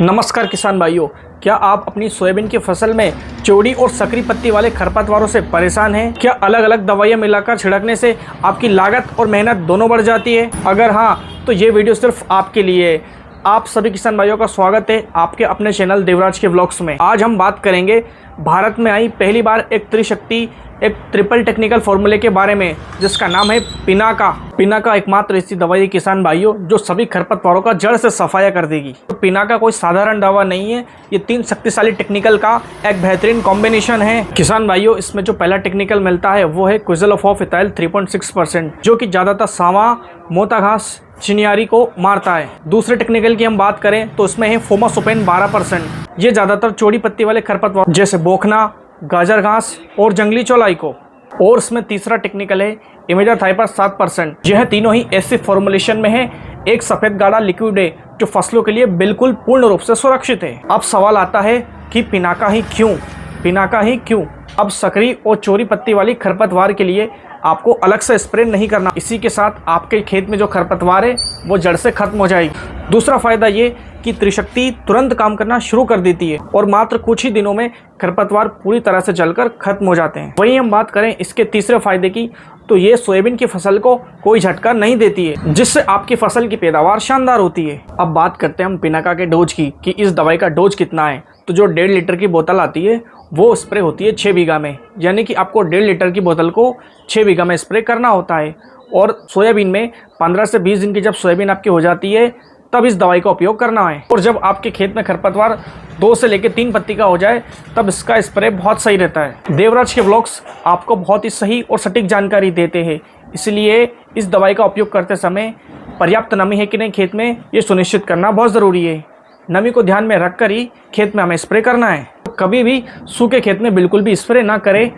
नमस्कार किसान भाइयों, क्या आप अपनी सोयाबीन की फसल में चौड़ी और सकरी पत्ती वाले खरपतवारों से परेशान हैं? क्या अलग अलग दवाइयां मिलाकर छिड़कने से आपकी लागत और मेहनत दोनों बढ़ जाती है? अगर हाँ, तो ये वीडियो सिर्फ आपके लिए है। आप सभी किसान भाइयों का स्वागत है आपके अपने चैनल देवराज के व्लॉग्स में। आज हम बात करेंगे भारत में आई पहली बार एक त्रिशक्ति, एक ट्रिपल टेक्निकल फॉर्मूले के बारे में, जिसका नाम है पिनाका। पिनाका एकमात्र ऐसी दवाई है किसान भाइयों जो सभी खरपतवारों का जड़ से सफाया कर देगी। तो पिनाका कोई साधारण दवा नहीं है, ये 3 शक्तिशाली टेक्निकल का एक बेहतरीन कॉम्बिनेशन है। किसान भाइयों, इसमें जो पहला टेक्निकल मिलता है वो है क्विजलोफॉफ इथाइल 3.6%, जो कि ज्यादातर सावा, मोटा घास, चिनियारी को मारता है। दूसरे टेक्निकल की हम बात करें तो इसमें है फोमासोपेन 12%। ये ज्यादातर चौड़ी पत्ती वाले खरपतवार जैसे बोखना, गाजर घास और जंगली चौलाई को। और इसमें तीसरा टेक्निकल है इमेजाथाइपर 7%। यह तीनों ही ऐसे फॉर्मुलेशन में है, एक सफेद गाढ़ा लिक्विड है जो फसलों के लिए बिल्कुल पूर्ण रूप से सुरक्षित है। अब सवाल आता है कि पिनाका ही क्यों? पिनाका ही क्यों? अब सकरी और चौड़ी पत्ती वाली खरपतवार के लिए आपको अलग से स्प्रे नहीं करना। इसी के साथ आपके खेत में जो खरपतवार है वो जड़ से खत्म हो जाएगी। दूसरा फायदा ये कि त्रिशक्ति तुरंत काम करना शुरू कर देती है और मात्र कुछ ही दिनों में खरपतवार पूरी तरह से जलकर खत्म हो जाते हैं। वहीं हम बात करें इसके तीसरे फायदे की, तो ये सोयाबीन की फसल को कोई झटका नहीं देती है, जिससे आपकी फसल की पैदावार शानदार होती है। अब बात करते हैं हम पिनाका के डोज की कि इस दवाई का डोज कितना है। तो जो 1.5 लीटर की बोतल आती है वो स्प्रे होती है 6 बीघा में, यानी कि आपको 1.5 लीटर की बोतल को 6 बीघा में स्प्रे करना होता है। और सोयाबीन में 15 से 20 दिन की जब सोयाबीन आपकी हो जाती है तब इस दवाई का उपयोग करना है। और जब आपके खेत में खरपतवार 2 से लेकर 3 पत्ती का हो जाए तब इसका स्प्रे बहुत सही रहता है। देवराज के व्लॉग्स आपको बहुत ही सही और सटीक जानकारी देते हैं, इसलिए इस दवाई का उपयोग करते समय पर्याप्त नमी है कि नहीं खेत में, ये सुनिश्चित करना बहुत ज़रूरी है। नमी को ध्यान में रखकर ही खेत में हमें स्प्रे करना है। कभी भी सूखे खेत में बिल्कुल भी स्प्रे ना करें,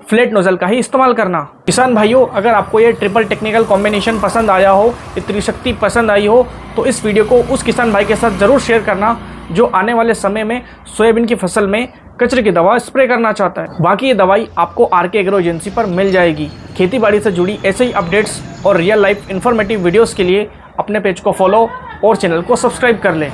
फ्लैट नोजल का ही इस्तेमाल करना। किसान भाइयों, अगर आपको ये ट्रिपल टेक्निकल कॉम्बिनेशन पसंद आया हो, ये त्रिशक्ति पसंद आई हो, तो इस वीडियो को उस किसान भाई के साथ ज़रूर शेयर करना जो आने वाले समय में सोयाबीन की फसल में कचरे की दवा स्प्रे करना चाहता है। बाकी ये दवाई आपको आरके एग्रो एजेंसी पर मिल जाएगी। खेती बाड़ी से जुड़ी ऐसे ही अपडेट्स और रियल लाइफ इन्फॉर्मेटिव वीडियोज़ के लिए अपने पेज को फॉलो और चैनल को सब्सक्राइब कर लें।